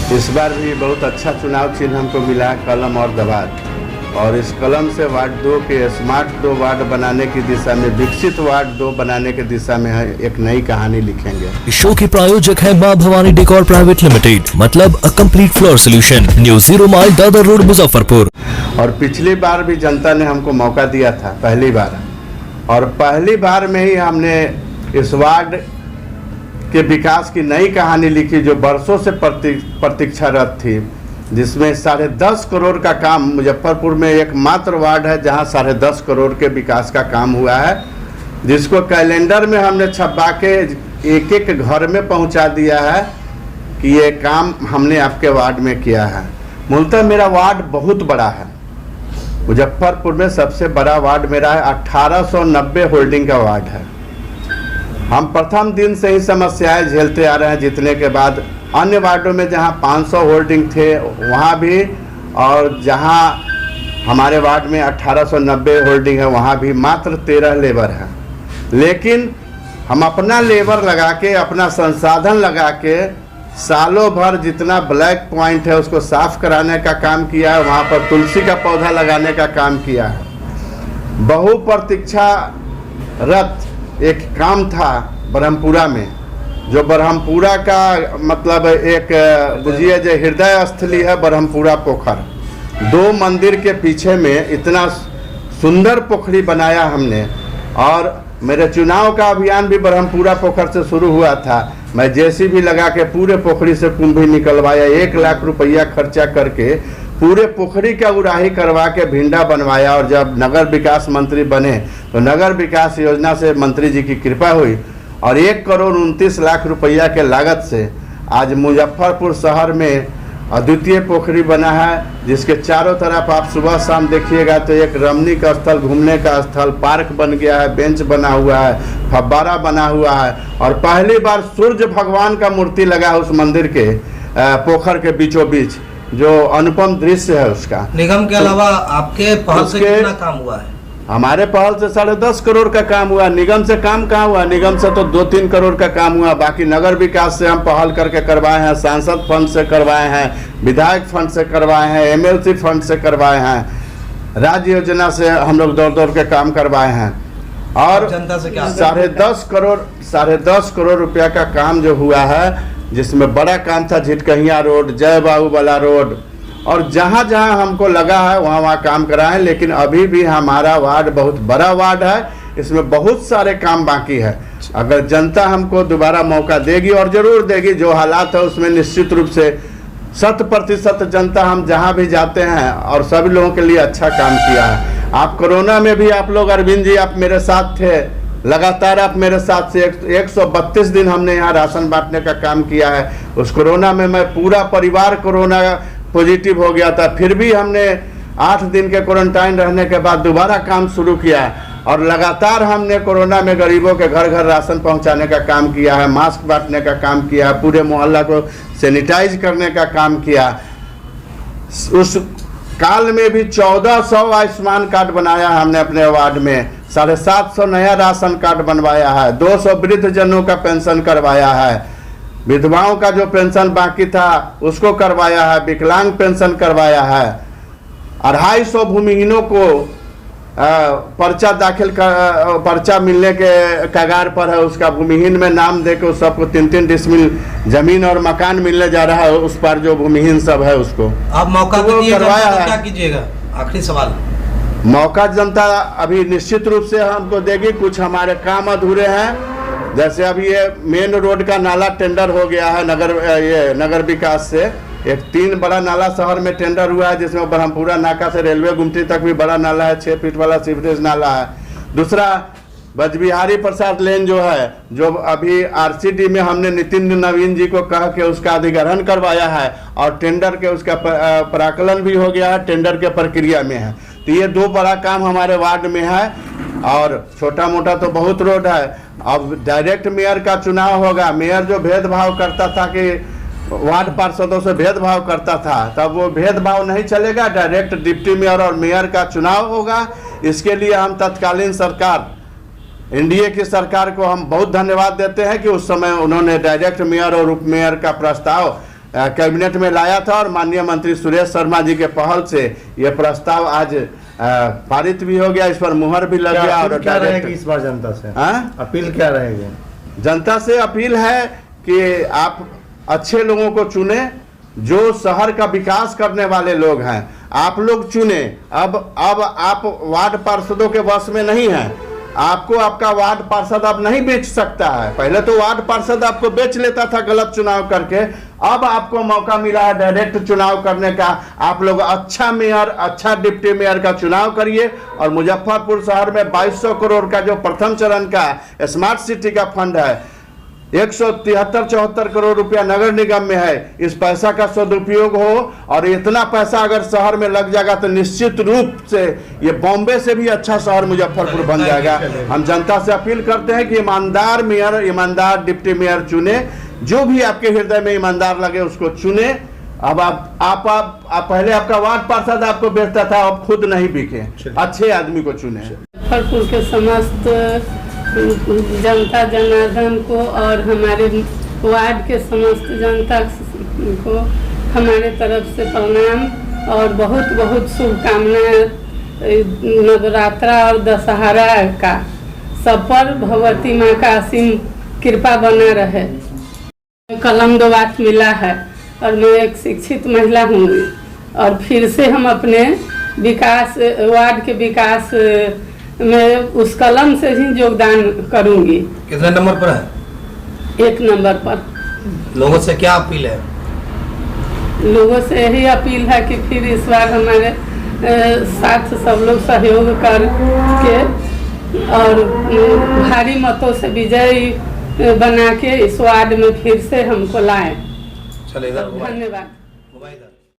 इस बार भी बहुत अच्छा चुनाव चिन्ह हमको मिला है, कलम और दवात। और इस कलम से वार्ड 2 के स्मार्ट 2 वार्ड बनाने की दिशा में, विकसित वार्ड 2 बनाने की दिशा में एक नई कहानी लिखेंगे। इस शो के प्रायोजक है मां भवानी डेकोर प्राइवेट लिमिटेड, मतलब a complete floor solution, new 0 mile Dadar road Muzaffarpur. और पिछली बार भी जनता ने हमको मौका दिया था, पहली बार, और पहली बार में ही हमने इस वार्ड के विकास की नई कहानी लिखी जो बरसों से प्रतीक्षारत थी, जिसमें 10.5 करोड़ का काम, मुजफ्फरपुर में एकमात्र वार्ड है जहां 10.5 करोड़ के विकास का काम हुआ है, जिसको कैलेंडर में हमने छपा के एक एक घर में पहुंचा दिया है कि ये काम हमने आपके वार्ड में किया है। मूलतः मेरा वार्ड बहुत बड़ा है, मुजफ्फरपुर में सबसे बड़ा वार्ड मेरा है, 1890 होल्डिंग का वार्ड है। हम प्रथम दिन से ही समस्याएं झेलते आ रहे हैं जीतने के बाद। अन्य वार्डों में जहां 500 होल्डिंग थे वहां भी, और जहां हमारे वार्ड में 1890 होल्डिंग है वहां भी मात्र 13 लेबर है। लेकिन हम अपना लेबर लगा के, अपना संसाधन लगा के सालों भर जितना ब्लैक पॉइंट है उसको साफ कराने का काम किया है, वहाँ पर तुलसी का पौधा लगाने का काम किया है। बहुप्रतीक्षारत एक काम था ब्रह्मपुरा में, जो ब्रह्मपुरा का मतलब एक बुझिए जो हृदय स्थली है ब्रह्मपुरा पोखर। 2 मंदिर के पीछे में इतना सुंदर पोखरी बनाया हमने। और मेरे चुनाव का अभियान भी ब्रह्मपुरा पोखर से शुरू हुआ था। मैं जेसीबी लगा के पूरे पोखरी से कुंभी निकलवाया, 1 लाख रुपया खर्चा करके पूरे पोखरी का उड़ाही करवा के भिंडा बनवाया। और जब नगर विकास मंत्री बने तो नगर विकास योजना से मंत्री जी की कृपा हुई और 1 करोड़ 29 लाख रुपया के लागत से आज मुजफ्फरपुर शहर में अद्वितीय पोखरी बना है, जिसके चारों तरफ आप सुबह शाम देखिएगा तो एक रमणीक स्थल, घूमने का स्थल, पार्क बन गया है, बेंच बना हुआ है, फव्वारा बना हुआ है। और पहली बार सूर्य भगवान का मूर्ति लगा है उस मंदिर के पोखर के बीचों बीच, जो अनुपम दृश्य है उसका। निगम के अलावा आपके पहल से कितना काम हुआ है? हमारे पहल से 10.5 करोड़ का काम हुआ। निगम से काम कहाँ हुआ? निगम से तो 2-3 करोड़ का काम हुआ। बाकी नगर विकास से हम पहल करके करवाए हैं, सांसद फंड से करवाए हैं, विधायक फंड से करवाए हैं, MLC फंड से करवाए हैं, राज्य योजना से हम लोग दौड़ के काम करवाए हैं। और जनता से क्या 10.5 करोड़ रुपया का काम जो हुआ है, जिसमें बड़ा काम था झिटकहिया रोड, जय बाबूवाला रोड, और जहाँ जहाँ हमको लगा है वहाँ वहाँ काम कराएं। लेकिन अभी भी हमारा वार्ड बहुत बड़ा वार्ड है, इसमें बहुत सारे काम बाकी है। अगर जनता हमको दोबारा मौका देगी, और जरूर देगी, जो हालात है उसमें निश्चित रूप से 100% जनता हम जहाँ भी जाते हैं और सभी लोगों के लिए अच्छा काम किया है। आप कोरोना में भी आप लोग, अरविंद जी आप मेरे साथ थे, लगातार आप मेरे साथ से 132 दिन हमने यहाँ राशन बांटने का काम किया है। उस कोरोना में मैं पूरा परिवार कोरोना पॉजिटिव हो गया था, फिर भी हमने 8 दिन के क्वारंटाइन रहने के बाद दोबारा काम शुरू किया। और लगातार हमने कोरोना में गरीबों के घर घर राशन पहुंचाने का काम किया है, मास्क बांटने का काम किया, पूरे मोहल्ला को सैनिटाइज करने का काम किया। उस काल में भी 1400 आयुष्मान कार्ड बनाया हमने अपने वार्ड में, 750 नया राशन कार्ड बनवाया है, 200 वृद्ध जनों का पेंशन करवाया है, विधवाओं का जो पेंशन बाकी था उसको करवाया है, विकलांग पेंशन करवाया है, 250 भूमिहीनों को पर्चा मिलने के कगार पर है, उसका भूमिहीन में नाम देकर सबको 3-3 डिसमिल जमीन और मकान मिलने जा रहा है। उस पर जो भूमिहीन सब है उसको आप मौका तो करवाया है। क्या कीजिएगा? आखिरी सवाल, मौका जनता अभी निश्चित रूप से हमको देगी। कुछ हमारे काम अधूरे हैं, जैसे अभी ये मेन रोड का नाला टेंडर हो गया है नगर विकास से। एक 3 बड़ा नाला शहर में टेंडर हुआ है, जिसमें ब्रह्मपुरा नाका से रेलवे गुमटी तक भी बड़ा नाला है, 6 फीट वाला सीवरेज नाला है। दूसरा बजबिहारी प्रसाद लेन जो है, जो अभी RCD में हमने नितिन नवीन जी को कह के उसका अधिग्रहण करवाया है, और टेंडर के उसका प्राकलन भी हो गया है, टेंडर के प्रक्रिया में है। तो ये 2 बड़ा काम हमारे वार्ड में है। और छोटा मोटा तो बहुत रोड है। अब डायरेक्ट मेयर का चुनाव होगा। मेयर जो भेदभाव करता था कि वार्ड पार्षदों से भेदभाव करता था, तब वो भेदभाव नहीं चलेगा। डायरेक्ट डिप्टी मेयर और मेयर का चुनाव होगा। इसके लिए हम तत्कालीन सरकार, एनडीए की सरकार को हम बहुत धन्यवाद देते हैं कि उस समय उन्होंने डायरेक्ट मेयर और उप मेयर का प्रस्ताव कैबिनेट में लाया था और माननीय मंत्री सुरेश शर्मा जी के पहल से ये प्रस्ताव आज पारित भी हो गया, इस पर मुहर भी लग गया। और क्या रहेगी इस बार जनता से? अपील क्या रहेगी? जनता से अपील है कि आप अच्छे लोगों को चुने, जो शहर का विकास करने वाले लोग हैं आप लोग चुने। अब आप वार्ड पार्षदों के वश में नहीं हैं, आपको आपका वार्ड पार्षद अब नहीं बेच सकता है। पहले तो वार्ड पार्षद आपको बेच लेता था गलत चुनाव करके, अब आपको मौका मिला है डायरेक्ट चुनाव करने का। आप लोग अच्छा मेयर, अच्छा डिप्टी मेयर का चुनाव करिए और मुजफ्फरपुर शहर में 2200 करोड़ का जो प्रथम चरण का स्मार्ट सिटी का फंड है, 173-74 करोड़ रुपया नगर निगम में है, इस पैसा का सदुपयोग हो। और इतना पैसा अगर शहर में लग जाएगा तो निश्चित रूप से ये बॉम्बे से भी अच्छा शहर मुजफ्फरपुर बन जाएगा। हम जनता से अपील करते हैं कि ईमानदार मेयर, ईमानदार डिप्टी मेयर चुने, जो भी आपके हृदय में ईमानदार लगे उसको चुने। अब आप पहले आपका वार्ड पार्षद आपको बेचता था, अब खुद नहीं बिके, अच्छे आदमी को चुने। मुजफ्फरपुर के समस्त जनता जनार्दन को और हमारे वार्ड के समस्त जनता को हमारे तरफ से प्रणाम और बहुत बहुत शुभकामनाएं। नवरात्रा और दशहरा का सब पर भगवती माँ का असीम कृपा बना रहे। कलम 2 बात मिला है और मैं एक शिक्षित महिला हूँ और फिर से हम अपने विकास, वार्ड के विकास में उस कलम से ही योगदान करूंगी। कितने नंबर पर है? 1 नंबर पर। लोगों से क्या अपील है? लोगों से यही अपील है कि फिर इस बार हमारे साथ सब लोग सहयोग करके और भारी मतों से विजयी बना के इस वार्ड में फिर से हमको लाएं। चलिए, धन्यवाद। मोबाइल